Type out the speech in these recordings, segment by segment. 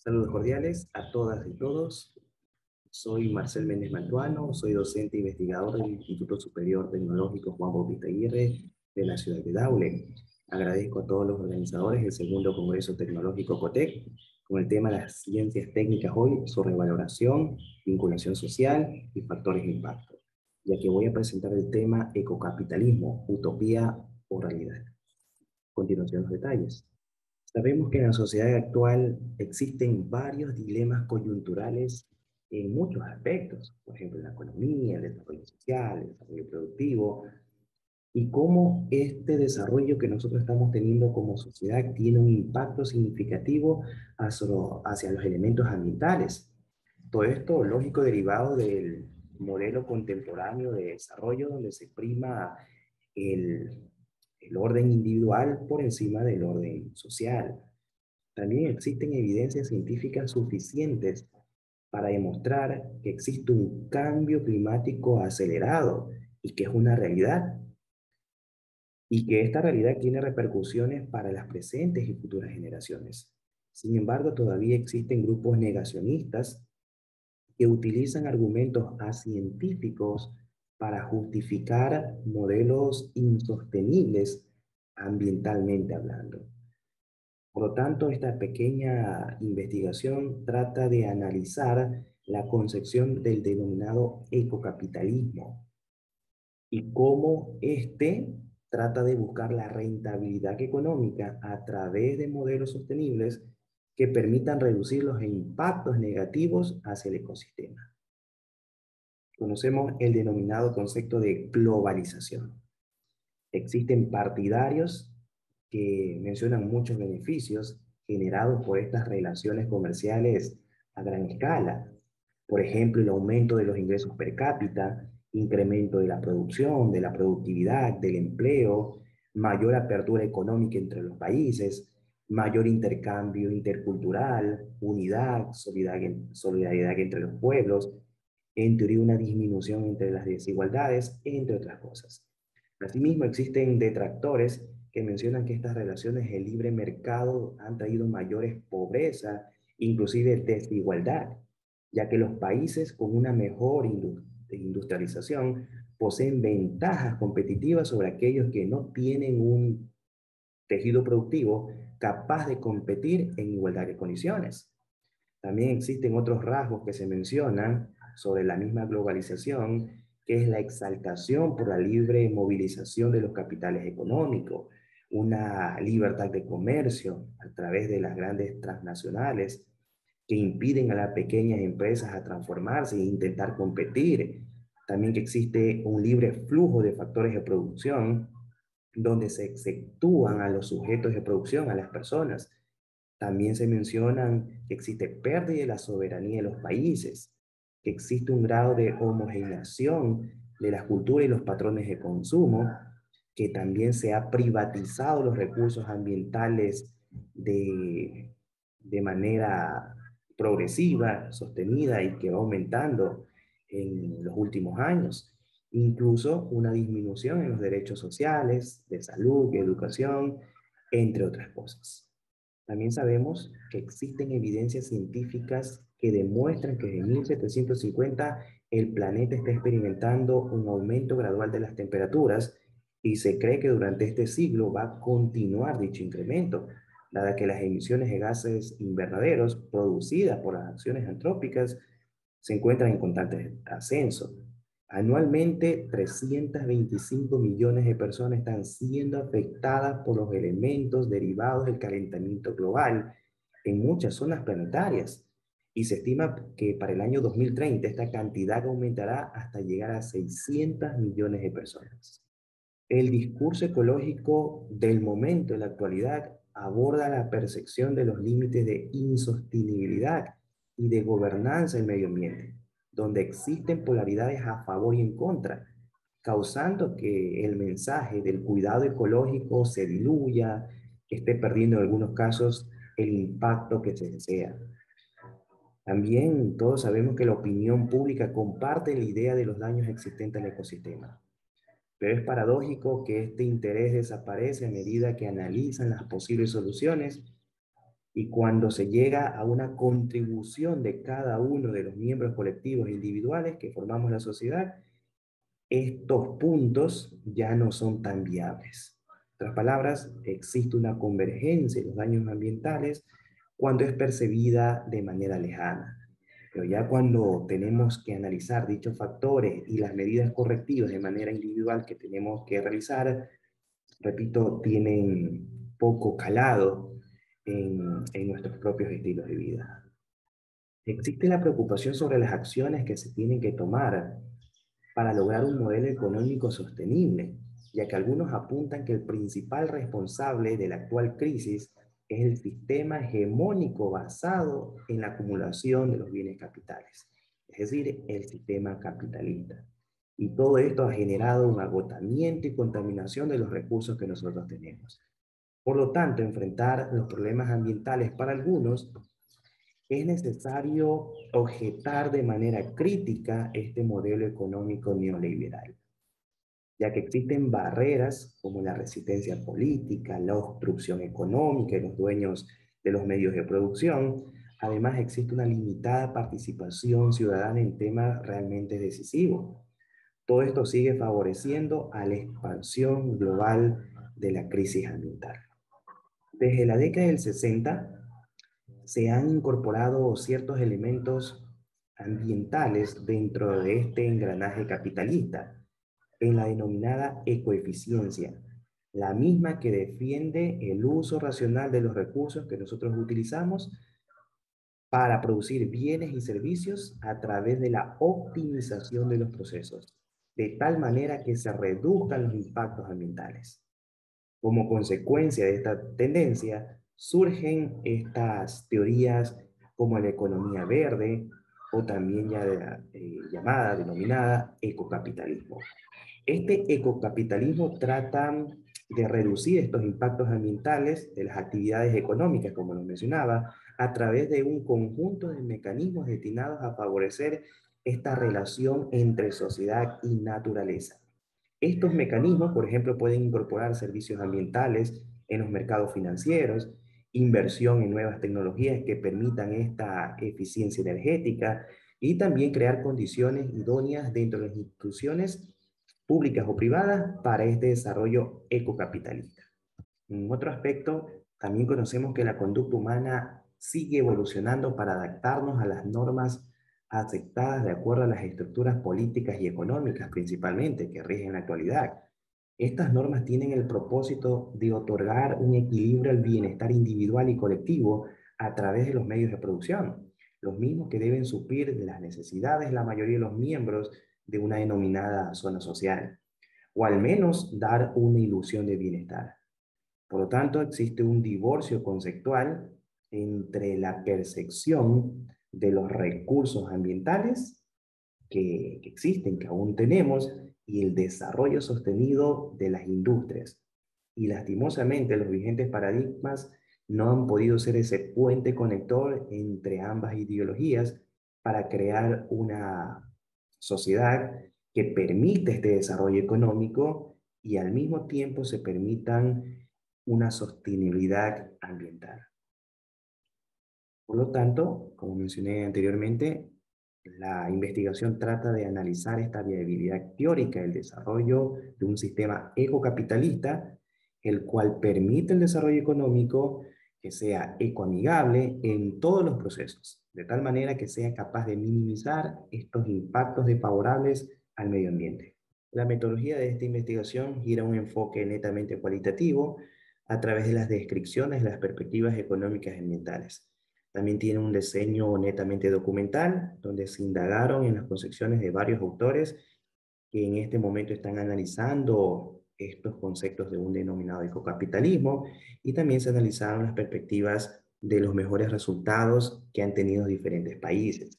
Saludos cordiales a todas y todos. Soy Marcel Méndez Mantuano, soy docente e investigador del Instituto Superior Tecnológico Juan Bautista Aguirre de la ciudad de Daule. Agradezco a todos los organizadores del segundo Congreso Tecnológico COTEC con el tema de las ciencias técnicas hoy, su revaloración, vinculación social y factores de impacto, ya que voy a presentar el tema ecocapitalismo, utopía o realidad. A continuación los detalles. Sabemos que en la sociedad actual existen varios dilemas coyunturales en muchos aspectos, por ejemplo, la economía, el desarrollo social, el desarrollo productivo, y cómo este desarrollo que nosotros estamos teniendo como sociedad tiene un impacto significativo hacia los elementos ambientales. Todo esto lógico derivado del modelo contemporáneo de desarrollo donde se prima el, el orden individual por encima del orden social. También existen evidencias científicas suficientes para demostrar que existe un cambio climático acelerado y que es una realidad, y que esta realidad tiene repercusiones para las presentes y futuras generaciones. Sin embargo, todavía existen grupos negacionistas que utilizan argumentos acientíficos para justificar modelos insostenibles ambientalmente hablando. Por lo tanto, esta pequeña investigación trata de analizar la concepción del denominado ecocapitalismo y cómo éste trata de buscar la rentabilidad económica a través de modelos sostenibles que permitan reducir los impactos negativos hacia el ecosistema. Conocemos el denominado concepto de globalización. Existen partidarios que mencionan muchos beneficios generados por estas relaciones comerciales a gran escala. Por ejemplo, el aumento de los ingresos per cápita, incremento de la producción, de la productividad, del empleo, mayor apertura económica entre los países, mayor intercambio intercultural, unidad, solidaridad entre los pueblos, en teoría una disminución entre las desigualdades, entre otras cosas. Asimismo, existen detractores que mencionan que estas relaciones de libre mercado han traído mayores pobreza, inclusive desigualdad, ya que los países con una mejor industrialización poseen ventajas competitivas sobre aquellos que no tienen un tejido productivo capaz de competir en igualdad de condiciones. También existen otros rasgos que se mencionan sobre la misma globalización, que es la exaltación por la libre movilización de los capitales económicos, una libertad de comercio a través de las grandes transnacionales que impiden a las pequeñas empresas a transformarse e intentar competir. También que existe un libre flujo de factores de producción donde se exceptúan a los sujetos de producción, a las personas. También se mencionan que existe pérdida de la soberanía de los países, que existe un grado de homogeneización de las culturas y los patrones de consumo, que también se ha privatizado los recursos ambientales de manera progresiva, sostenida y que va aumentando en los últimos años. Incluso una disminución en los derechos sociales, de salud, de educación, entre otras cosas. También sabemos que existen evidencias científicas que demuestran que desde 1750 el planeta está experimentando un aumento gradual de las temperaturas y se cree que durante este siglo va a continuar dicho incremento, dada que las emisiones de gases invernaderos producidas por las acciones antrópicas se encuentran en constante ascenso. Anualmente, 325 millones de personas están siendo afectadas por los elementos derivados del calentamiento global en muchas zonas planetarias. Y se estima que para el año 2030 esta cantidad aumentará hasta llegar a 600 millones de personas. El discurso ecológico del momento en la actualidad aborda la percepción de los límites de insostenibilidad y de gobernanza del medio ambiente, donde existen polaridades a favor y en contra, causando que el mensaje del cuidado ecológico se diluya, que esté perdiendo en algunos casos el impacto que se desea. También todos sabemos que la opinión pública comparte la idea de los daños existentes al ecosistema. Pero es paradójico que este interés desaparece a medida que analizan las posibles soluciones Y cuando se llega a una contribución de cada uno de los miembros colectivos e individuales que formamos la sociedad, estos puntos ya no son tan viables. En otras palabras, existe una convergencia en los daños ambientales cuando es percibida de manera lejana. Pero ya cuando tenemos que analizar dichos factores y las medidas correctivas de manera individual que tenemos que realizar, repito, tienen poco calado en nuestros propios estilos de vida. Existe la preocupación sobre las acciones que se tienen que tomar para lograr un modelo económico sostenible, ya que algunos apuntan que el principal responsable de la actual crisis es el sistema hegemónico basado en la acumulación de los bienes capitales, es decir, el sistema capitalista. Y todo esto ha generado un agotamiento y contaminación de los recursos que nosotros tenemos. Por lo tanto, enfrentar los problemas ambientales para algunos es necesario objetar de manera crítica este modelo económico neoliberal, ya que existen barreras como la resistencia política, la obstrucción económica y los dueños de los medios de producción. Además, existe una limitada participación ciudadana en temas realmente decisivos. Todo esto sigue favoreciendo a la expansión global de la crisis ambiental. Desde la década del 60, se han incorporado ciertos elementos ambientales dentro de este engranaje capitalista, en la denominada ecoeficiencia, la misma que defiende el uso racional de los recursos que nosotros utilizamos para producir bienes y servicios a través de la optimización de los procesos, de tal manera que se reduzcan los impactos ambientales. Como consecuencia de esta tendencia, surgen estas teorías como la economía verde o también ya llamada, denominada ecocapitalismo. Este ecocapitalismo trata de reducir estos impactos ambientales de las actividades económicas, como lo mencionaba, a través de un conjunto de mecanismos destinados a favorecer esta relación entre sociedad y naturaleza. Estos mecanismos, por ejemplo, pueden incorporar servicios ambientales en los mercados financieros, inversión en nuevas tecnologías que permitan esta eficiencia energética y también crear condiciones idóneas dentro de las instituciones públicas o privadas para este desarrollo ecocapitalista. En otro aspecto, también conocemos que la conducta humana sigue evolucionando para adaptarnos a las normas aceptadas de acuerdo a las estructuras políticas y económicas principalmente que rigen la actualidad. Estas normas tienen el propósito de otorgar un equilibrio al bienestar individual y colectivo a través de los medios de producción, los mismos que deben suplir las necesidades de la mayoría de los miembros de una denominada zona social, o al menos dar una ilusión de bienestar. Por lo tanto, existe un divorcio conceptual entre la percepción de los recursos ambientales que existen, que aún tenemos, y el desarrollo sostenido de las industrias. Y lastimosamente, los vigentes paradigmas no han podido ser ese puente conector entre ambas ideologías para crear una sociedad que permite este desarrollo económico y al mismo tiempo se permitan una sostenibilidad ambiental. Por lo tanto, como mencioné anteriormente, la investigación trata de analizar esta viabilidad teórica del desarrollo de un sistema ecocapitalista, el cual permite el desarrollo económico que sea ecoamigable en todos los procesos, de tal manera que sea capaz de minimizar estos impactos desfavorables al medio ambiente. La metodología de esta investigación gira un enfoque netamente cualitativo a través de las descripciones de las perspectivas económicas y ambientales. También tiene un diseño netamente documental, donde se indagaron en las concepciones de varios autores que en este momento están analizando estos conceptos de un denominado ecocapitalismo y también se analizaron las perspectivas de los mejores resultados que han tenido diferentes países.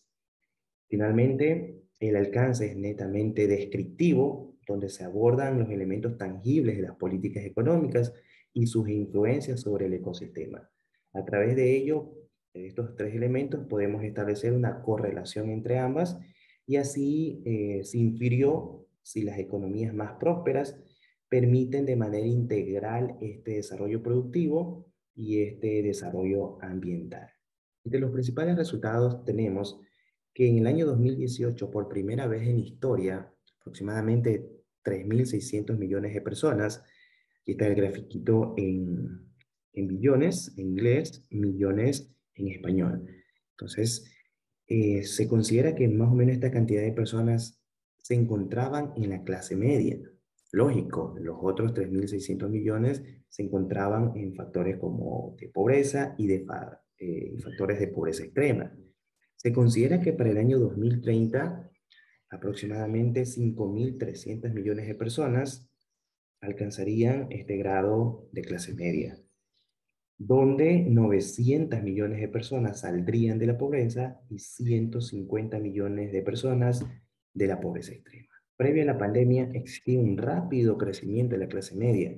Finalmente, el alcance es netamente descriptivo, donde se abordan los elementos tangibles de las políticas económicas y sus influencias sobre el ecosistema. A través de ello, de estos tres elementos, podemos establecer una correlación entre ambas y así se infirió si las economías más prósperas permiten de manera integral este desarrollo productivo y este desarrollo ambiental. Entre los principales resultados tenemos que en el año 2018, por primera vez en historia, aproximadamente 3.600 millones de personas, aquí está el grafiquito en billones, en inglés, millones en español. Entonces, se considera que más o menos esta cantidad de personas se encontraban en la clase media. Lógico, los otros 3.600 millones se encontraban en factores como de pobreza y de factores de pobreza extrema. Se considera que para el año 2030, aproximadamente 5.300 millones de personas alcanzarían este grado de clase media, donde 900 millones de personas saldrían de la pobreza y 150 millones de personas de la pobreza extrema. Previo a la pandemia existía un rápido crecimiento de la clase media,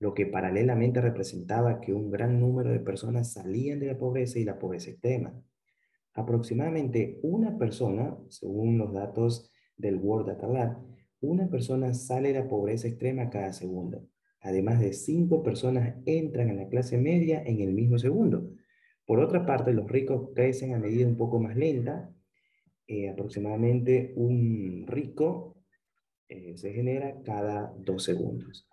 lo que paralelamente representaba que un gran número de personas salían de la pobreza y la pobreza extrema. Aproximadamente una persona, según los datos del World Data Lab, una persona sale de la pobreza extrema cada segundo. Además de 5 personas entran en la clase media en el mismo segundo. Por otra parte, los ricos crecen a medida un poco más lenta. Aproximadamente un rico se genera cada 2 segundos.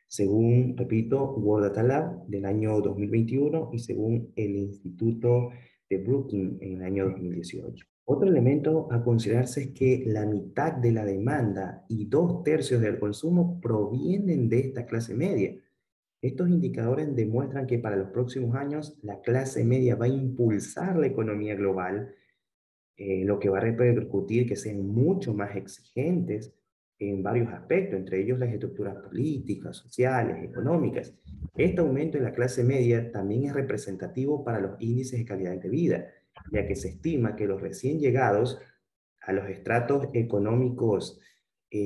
Según, repito, World Data Lab del año 2021 y según el Instituto de Brookings en el año 2018. Otro elemento a considerarse es que la mitad de la demanda y 2/3 del consumo provienen de esta clase media. Estos indicadores demuestran que para los próximos años la clase media va a impulsar la economía global, lo que va a repercutir que sean mucho más exigentes en varios aspectos, entre ellos las estructuras políticas, sociales, económicas. Este aumento en la clase media también es representativo para los índices de calidad de vida, ya que se estima que los recién llegados a los estratos económicos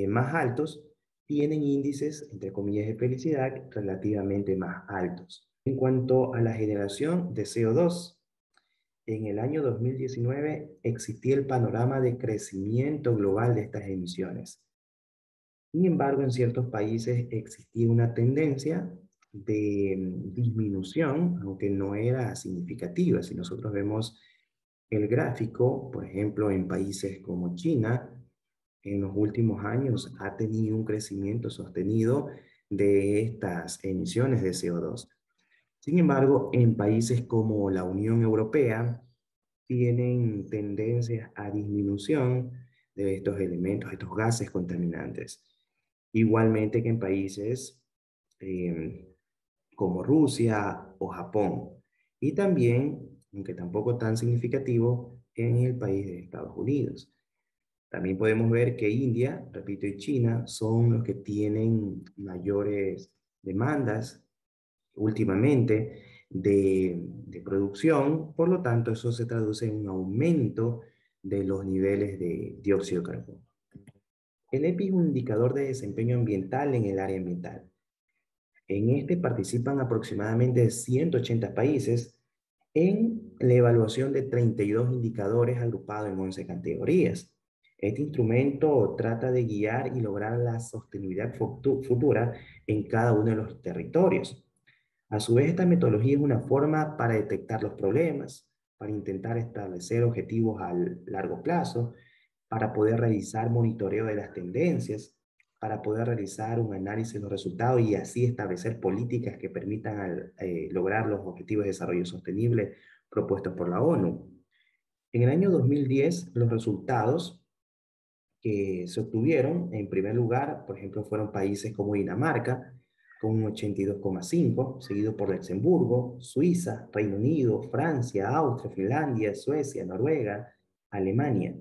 más altos tienen índices, entre comillas, de felicidad relativamente más altos. En cuanto a la generación de CO2, en el año 2019 existía el panorama de crecimiento global de estas emisiones. Sin embargo, en ciertos países existía una tendencia de disminución, aunque no era significativa. Si nosotros vemos el gráfico, por ejemplo, en países como China, en los últimos años ha tenido un crecimiento sostenido de estas emisiones de CO2. Sin embargo, en países como la Unión Europea, tienen tendencias a disminución de estos elementos, estos gases contaminantes. Igualmente que en países como Rusia o Japón. Y también, aunque tampoco tan significativo, en el país de Estados Unidos. También podemos ver que India, repito, y China son los que tienen mayores demandas últimamente de producción, por lo tanto eso se traduce en un aumento de los niveles de dióxido de carbono. El EPI es un indicador de desempeño ambiental en el área ambiental. En este participan aproximadamente 180 países en la evaluación de 32 indicadores agrupados en 11 categorías. Este instrumento trata de guiar y lograr la sostenibilidad futura en cada uno de los territorios. A su vez, esta metodología es una forma para detectar los problemas, para intentar establecer objetivos a largo plazo, para poder realizar monitoreo de las tendencias, para poder realizar un análisis de los resultados y así establecer políticas que permitan lograr los objetivos de desarrollo sostenible propuestos por la ONU. En el año 2010, los resultados que se obtuvieron, en primer lugar, por ejemplo, fueron países como Dinamarca, con un 82,5, seguido por Luxemburgo, Suiza, Reino Unido, Francia, Austria, Finlandia, Suecia, Noruega, Alemania.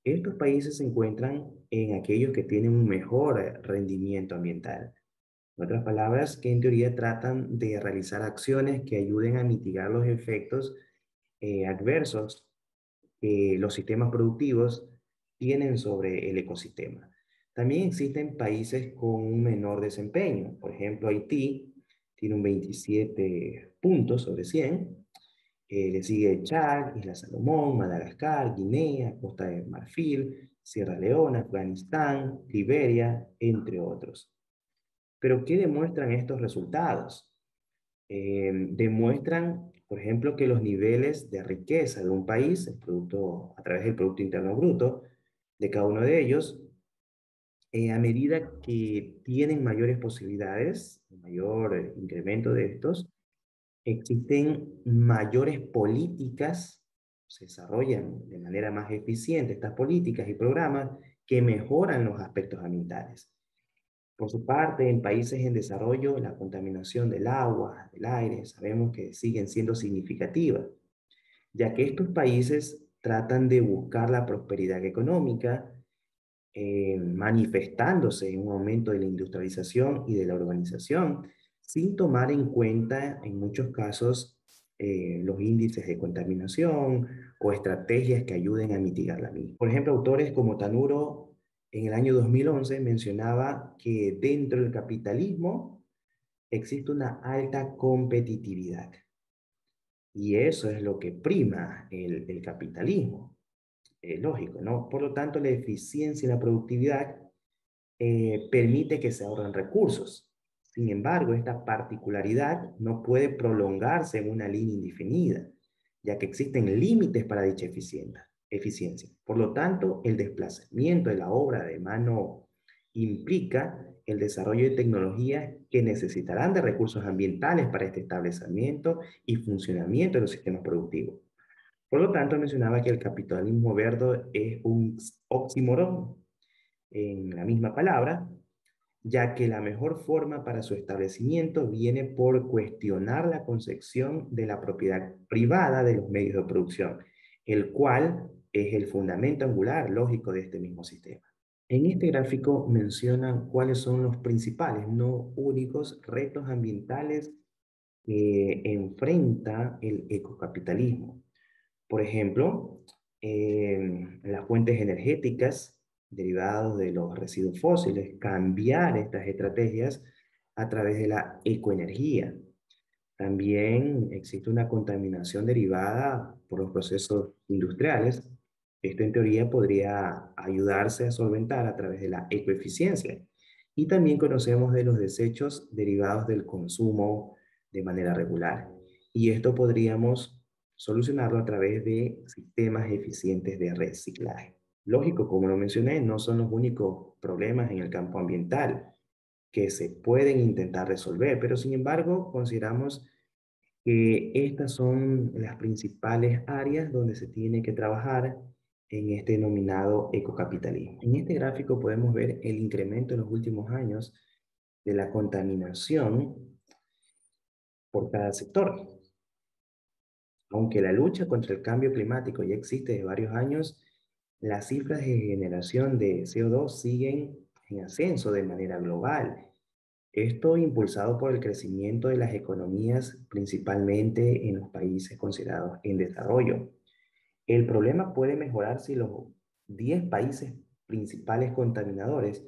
Estos países se encuentran en aquellos que tienen un mejor rendimiento ambiental. En otras palabras, que en teoría tratan de realizar acciones que ayuden a mitigar los efectos adversos que los sistemas productivos tienen sobre el ecosistema. También existen países con un menor desempeño. Por ejemplo, Haití tiene un 27 puntos sobre 100. Le sigue Chad, Isla Salomón, Madagascar, Guinea, Costa de Marfil, Sierra Leona, Afganistán, Liberia, entre otros. Pero, ¿qué demuestran estos resultados? demuestran, por ejemplo, que los niveles de riqueza de un país, el producto, a través del Producto Interno Bruto de cada uno de ellos, a medida que tienen mayores posibilidades, mayor incremento de estos, existen mayores políticas, se desarrollan de manera más eficiente estas políticas y programas que mejoran los aspectos ambientales. Por su parte, en países en desarrollo, la contaminación del agua, del aire, sabemos que siguen siendo significativas, ya que estos países tratan de buscar la prosperidad económica, manifestándose en un aumento de la industrialización y de la urbanización, sin tomar en cuenta, en muchos casos, los índices de contaminación o estrategias que ayuden a mitigar la misma. Por ejemplo, autores como Tanuro en el año 2011 mencionaba que dentro del capitalismo existe una alta competitividad y eso es lo que prima el capitalismo. Lógico, ¿no? Por lo tanto, la eficiencia y la productividad permite que se ahorren recursos. Sin embargo, esta particularidad no puede prolongarse en una línea indefinida, ya que existen límites para dicha eficiencia. Por lo tanto, el desplazamiento de la obra de mano implica el desarrollo de tecnologías que necesitarán de recursos ambientales para este establecimiento y funcionamiento de los sistemas productivos. Por lo tanto, mencionaba que el capitalismo verde es un oxímoron en la misma palabra, ya que la mejor forma para su establecimiento viene por cuestionar la concepción de la propiedad privada de los medios de producción, el cual es el fundamento angular lógico de este mismo sistema. En este gráfico mencionan cuáles son los principales, no únicos, retos ambientales que enfrenta el ecocapitalismo. Por ejemplo, las fuentes energéticas derivadas de los residuos fósiles, cambiar estas estrategias a través de la ecoenergía. También existe una contaminación derivada por los procesos industriales. Esto en teoría podría ayudarse a solventar a través de la ecoeficiencia. Y también conocemos de los desechos derivados del consumo de manera regular. Y esto podríamos solucionarlo a través de sistemas eficientes de reciclaje. Lógico, como lo mencioné, no son los únicos problemas en el campo ambiental que se pueden intentar resolver, pero sin embargo consideramos que estas son las principales áreas donde se tiene que trabajar en este denominado ecocapitalismo. En este gráfico podemos ver el incremento en los últimos años de la contaminación por cada sector. Aunque la lucha contra el cambio climático ya existe desde varios años, las cifras de generación de CO2 siguen en ascenso de manera global. Esto impulsado por el crecimiento de las economías, principalmente en los países considerados en desarrollo. El problema puede mejorar si los 10 países principales contaminadores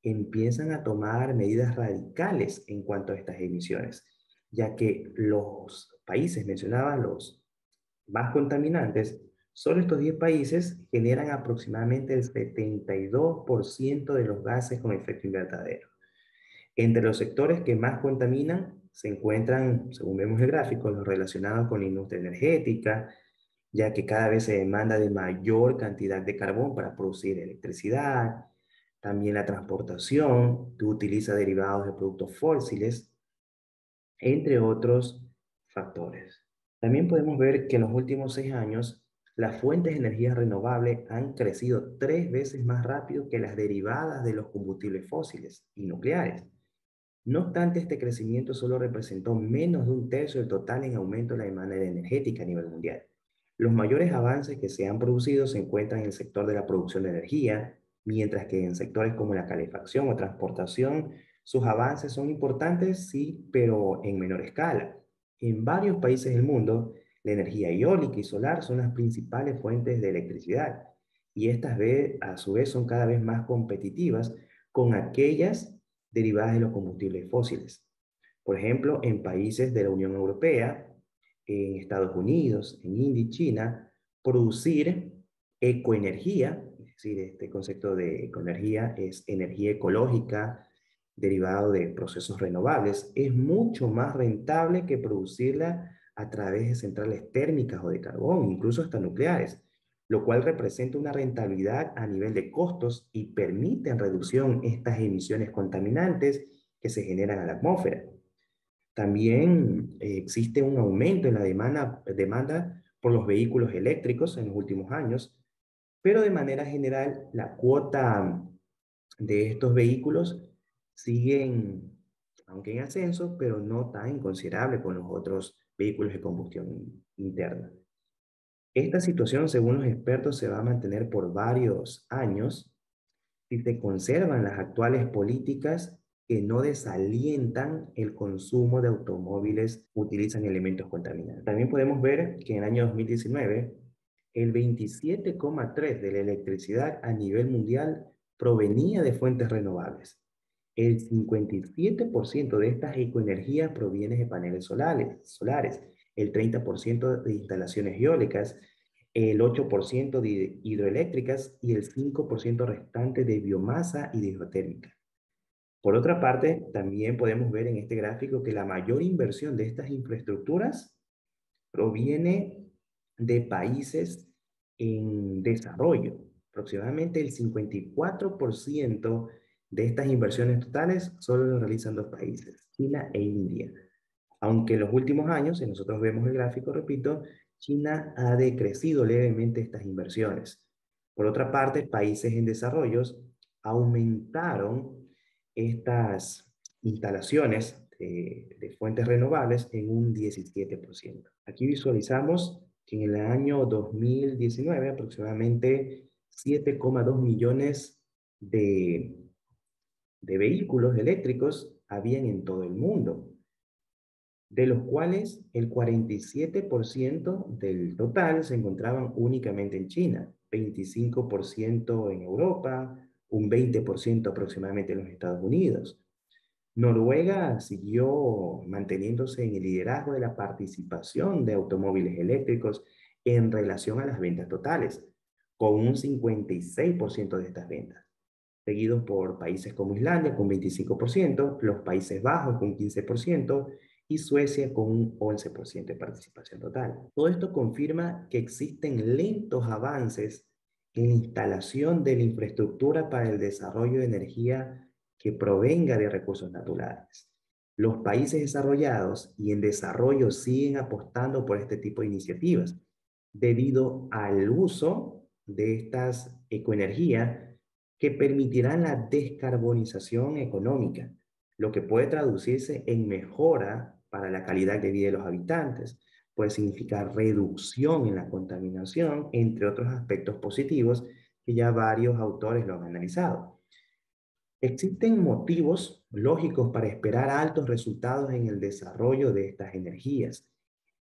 empiezan a tomar medidas radicales en cuanto a estas emisiones, ya que los países, mencionaba, los más contaminantes, solo estos 10 países generan aproximadamente el 72% de los gases con efecto invernadero. Entre los sectores que más contaminan se encuentran, según vemos el gráfico, los relacionados con la industria energética, ya que cada vez se demanda de mayor cantidad de carbón para producir electricidad. También la transportación, que utiliza derivados de productos fósiles, entre otros factores. También podemos ver que en los últimos 6 años, las fuentes de energía renovable han crecido 3 veces más rápido que las derivadas de los combustibles fósiles y nucleares. No obstante, este crecimiento solo representó menos de un tercio del total en aumento de la demanda energética a nivel mundial. Los mayores avances que se han producido se encuentran en el sector de la producción de energía, mientras que en sectores como la calefacción o transportación, sus avances son importantes, sí, pero en menor escala. En varios países del mundo, la energía eólica y solar son las principales fuentes de electricidad, y estas a su vez son cada vez más competitivas con aquellas derivadas de los combustibles fósiles. Por ejemplo, en países de la Unión Europea, en Estados Unidos, en India y China, producir ecoenergía, es decir, este concepto de ecoenergía es energía ecológica derivado de procesos renovables, es mucho más rentable que producirla a través de centrales térmicas o de carbón, incluso hasta nucleares, lo cual representa una rentabilidad a nivel de costos y permite en reducción estas emisiones contaminantes que se generan a la atmósfera. También existe un aumento en la demanda por los vehículos eléctricos en los últimos años, pero de manera general la cuota de estos vehículos siguen, aunque en ascenso, pero no tan inconsiderable con los otros vehículos de combustión interna. Esta situación, según los expertos, se va a mantener por varios años si se conservan las actuales políticas que no desalientan el consumo de automóviles que utilizan elementos contaminantes. También podemos ver que en el año 2019, el 27,3% de la electricidad a nivel mundial provenía de fuentes renovables. El 57% de estas ecoenergías proviene de paneles solares, el 30% de instalaciones eólicas, el 8% de hidroeléctricas y el 5% restante de biomasa y de geotérmica. Por otra parte, también podemos ver en este gráfico que la mayor inversión de estas infraestructuras proviene de países en desarrollo. Aproximadamente el 54% de estas inversiones totales solo lo realizan dos países, China e India. Aunque en los últimos años, si nosotros vemos el gráfico, repito, China ha decrecido levemente estas inversiones. Por otra parte, países en desarrollo aumentaron estas instalaciones de fuentes renovables en un 17%. Aquí visualizamos que en el año 2019 aproximadamente 7,2 millones de vehículos eléctricos habían en todo el mundo, de los cuales el 47% del total se encontraban únicamente en China, 25% en Europa, un 20% aproximadamente en los Estados Unidos. Noruega siguió manteniéndose en el liderazgo de la participación de automóviles eléctricos en relación a las ventas totales, con un 56% de estas ventas, seguidos por países como Islandia con 25%, los Países Bajos con 15% y Suecia con un 11% de participación total. Todo esto confirma que existen lentos avances en la instalación de la infraestructura para el desarrollo de energía que provenga de recursos naturales. Los países desarrollados y en desarrollo siguen apostando por este tipo de iniciativas debido al uso de estas ecoenergías que permitirán la descarbonización económica, lo que puede traducirse en mejora para la calidad de vida de los habitantes, puede significar reducción en la contaminación, entre otros aspectos positivos que ya varios autores lo han analizado. Existen motivos lógicos para esperar altos resultados en el desarrollo de estas energías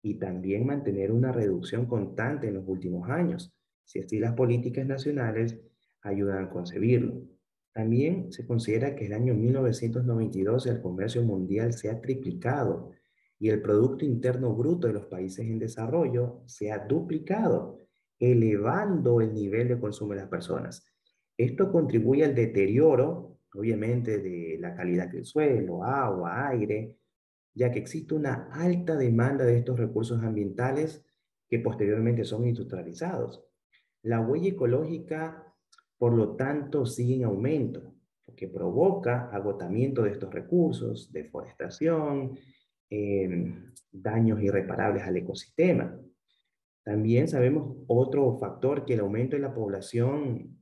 y también mantener una reducción constante en los últimos años, si así las políticas nacionales ayudan a concebirlo. También se considera que el año 1992 el comercio mundial se ha triplicado y el Producto Interno Bruto de los países en desarrollo se ha duplicado, elevando el nivel de consumo de las personas. Esto contribuye al deterioro, obviamente, de la calidad del suelo, agua, aire, ya que existe una alta demanda de estos recursos ambientales que posteriormente son industrializados. La huella ecológica, por lo tanto, sigue en aumento, lo que provoca agotamiento de estos recursos, deforestación, daños irreparables al ecosistema. También sabemos otro factor, que el aumento de la población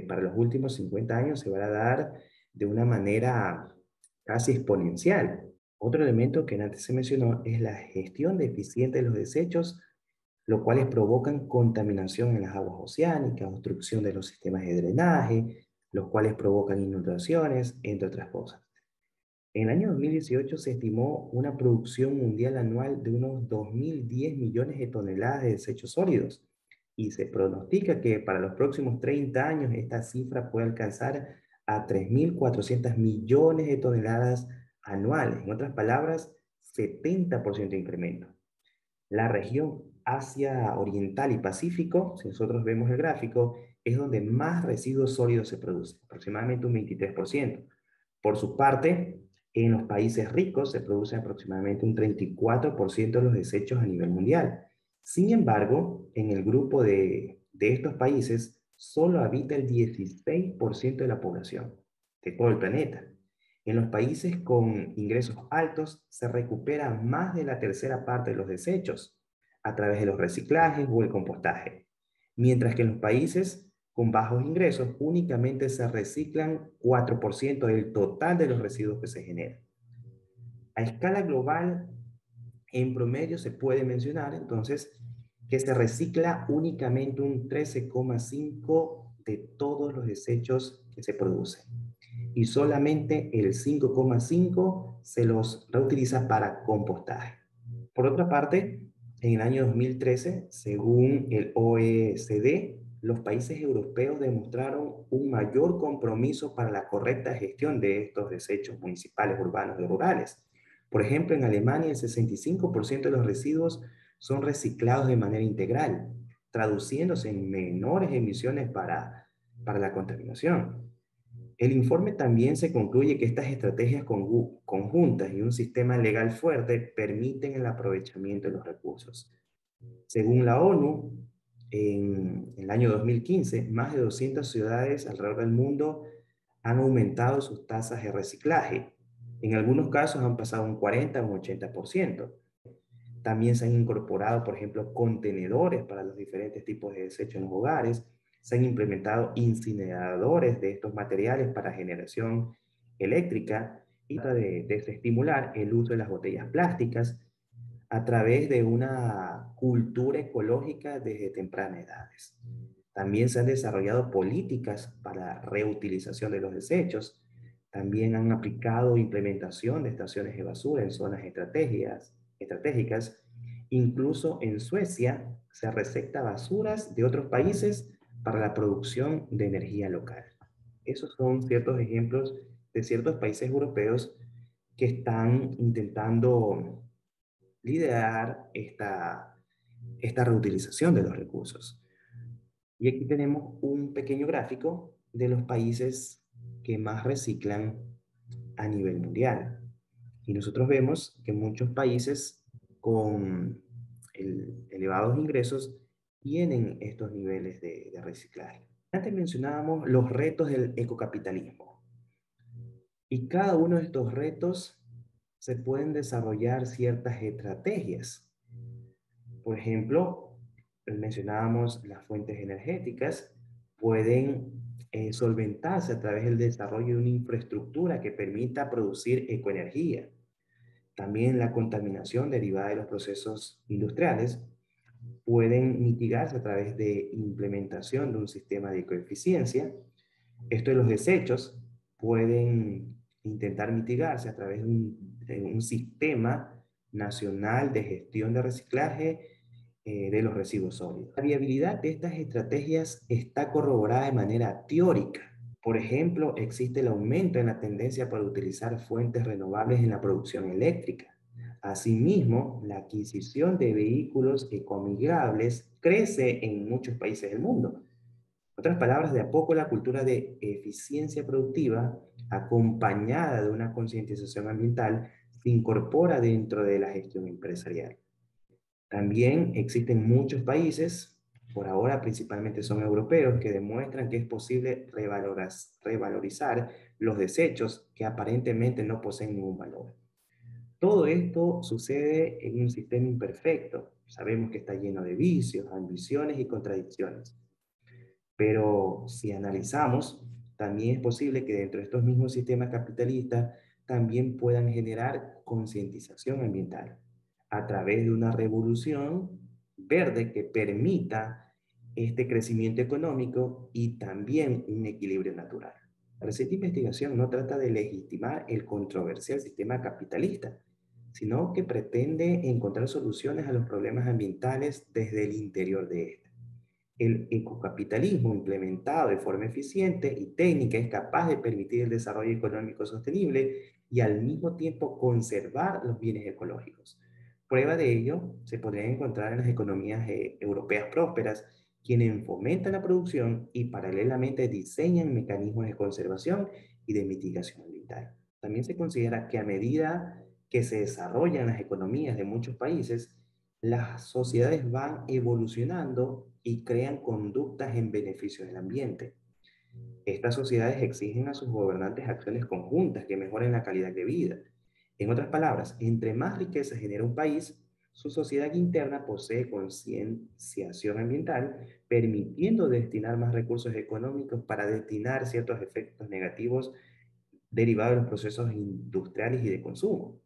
para los últimos 50 años se va a dar de una manera casi exponencial. Otro elemento que antes se mencionó es la gestión deficiente de los desechos, los cuales provocan contaminación en las aguas oceánicas, obstrucción de los sistemas de drenaje, los cuales provocan inundaciones, entre otras cosas. En el año 2018 se estimó una producción mundial anual de unos 2.010 millones de toneladas de desechos sólidos y se pronostica que para los próximos 30 años esta cifra puede alcanzar a 3.400 millones de toneladas anuales. En otras palabras, 70% de incremento. La región Asia Oriental y Pacífico, si nosotros vemos el gráfico, es donde más residuos sólidos se producen, aproximadamente un 23%. Por su parte, en los países ricos se produce aproximadamente un 34% de los desechos a nivel mundial. Sin embargo, en el grupo de estos países solo habita el 16% de la población de todo el planeta. En los países con ingresos altos se recupera más de la tercera parte de los desechos a través de los reciclajes o el compostaje, mientras que en los países con bajos ingresos únicamente se reciclan 4% del total de los residuos que se generan. A escala global, en promedio se puede mencionar entonces que se recicla únicamente un 13,5% de todos los desechos que se producen y solamente el 5,5% se los reutiliza para compostaje. Por otra parte, en el año 2013, según el OECD, los países europeos demostraron un mayor compromiso para la correcta gestión de estos desechos municipales, urbanos y rurales. Por ejemplo, en Alemania el 65% de los residuos son reciclados de manera integral, traduciéndose en menores emisiones para la contaminación. El informe también se concluye que estas estrategias conjuntas y un sistema legal fuerte permiten el aprovechamiento de los recursos. Según la ONU, en el año 2015, más de 200 ciudades alrededor del mundo han aumentado sus tasas de reciclaje. En algunos casos han pasado un 40 o un 80%. También se han incorporado, por ejemplo, contenedores para los diferentes tipos de desechos en los hogares. Se han implementado incineradores de estos materiales para generación eléctrica y trata de desestimular el uso de las botellas plásticas a través de una cultura ecológica desde tempranas edades. También se han desarrollado políticas para reutilización de los desechos. También han aplicado implementación de estaciones de basura en zonas estratégicas. Incluso en Suecia se recicla basuras de otros países para la producción de energía local. Esos son ciertos ejemplos de ciertos países europeos que están intentando liderar esta reutilización de los recursos. Y aquí tenemos un pequeño gráfico de los países que más reciclan a nivel mundial. Y nosotros vemos que muchos países con elevados ingresos tienen estos niveles de reciclaje. Antes mencionábamos los retos del ecocapitalismo. Y cada uno de estos retos se pueden desarrollar ciertas estrategias. Por ejemplo, mencionábamos las fuentes energéticas, pueden solventarse a través del desarrollo de una infraestructura que permita producir ecoenergía. También la contaminación derivada de los procesos industriales pueden mitigarse a través de implementación de un sistema de ecoeficiencia. Esto de los desechos pueden intentar mitigarse a través de un sistema nacional de gestión de reciclaje de los residuos sólidos. La viabilidad de estas estrategias está corroborada de manera teórica. Por ejemplo, existe el aumento en la tendencia para utilizar fuentes renovables en la producción eléctrica. Asimismo, la adquisición de vehículos ecoamigables crece en muchos países del mundo. En otras palabras, de a poco la cultura de eficiencia productiva, acompañada de una concientización ambiental, se incorpora dentro de la gestión empresarial. También existen muchos países, por ahora principalmente son europeos, que demuestran que es posible revalorizar los desechos que aparentemente no poseen ningún valor. Todo esto sucede en un sistema imperfecto. Sabemos que está lleno de vicios, ambiciones y contradicciones. Pero si analizamos, también es posible que dentro de estos mismos sistemas capitalistas también puedan generar concientización ambiental a través de una revolución verde que permita este crecimiento económico y también un equilibrio natural. La reciente investigación no trata de legitimar el controversial sistema capitalista, sino que pretende encontrar soluciones a los problemas ambientales desde el interior de este. El ecocapitalismo implementado de forma eficiente y técnica es capaz de permitir el desarrollo económico sostenible y al mismo tiempo conservar los bienes ecológicos. Prueba de ello se podría encontrar en las economías europeas prósperas, quienes fomentan la producción y paralelamente diseñan mecanismos de conservación y de mitigación ambiental. ambiental. También se considera que a medida que se desarrollan las economías de muchos países, las sociedades van evolucionando y crean conductas en beneficio del ambiente. Estas sociedades exigen a sus gobernantes acciones conjuntas que mejoren la calidad de vida. En otras palabras, entre más riqueza genera un país, su sociedad interna posee concienciación ambiental, permitiendo destinar más recursos económicos para destinar ciertos efectos negativos derivados de los procesos industriales y de consumo.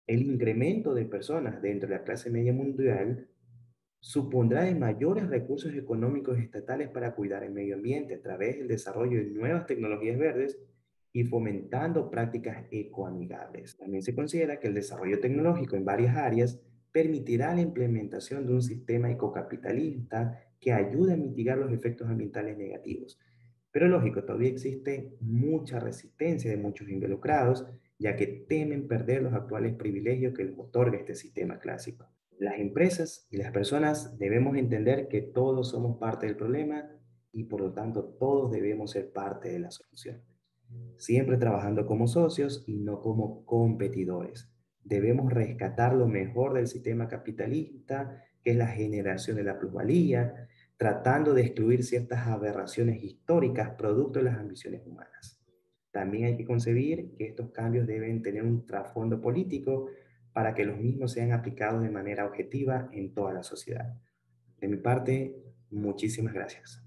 El incremento de personas dentro de la clase media mundial supondrá de mayores recursos económicos estatales para cuidar el medio ambiente a través del desarrollo de nuevas tecnologías verdes y fomentando prácticas ecoamigables. También se considera que el desarrollo tecnológico en varias áreas permitirá la implementación de un sistema ecocapitalista que ayude a mitigar los efectos ambientales negativos. Pero lógico, todavía existe mucha resistencia de muchos involucrados, ya que temen perder los actuales privilegios que les otorga este sistema clásico. Las empresas y las personas debemos entender que todos somos parte del problema y por lo tanto todos debemos ser parte de la solución. Siempre trabajando como socios y no como competidores. Debemos rescatar lo mejor del sistema capitalista, que es la generación de la plusvalía, tratando de excluir ciertas aberraciones históricas producto de las ambiciones humanas. También hay que concebir que estos cambios deben tener un trasfondo político para que los mismos sean aplicados de manera objetiva en toda la sociedad. De mi parte, muchísimas gracias.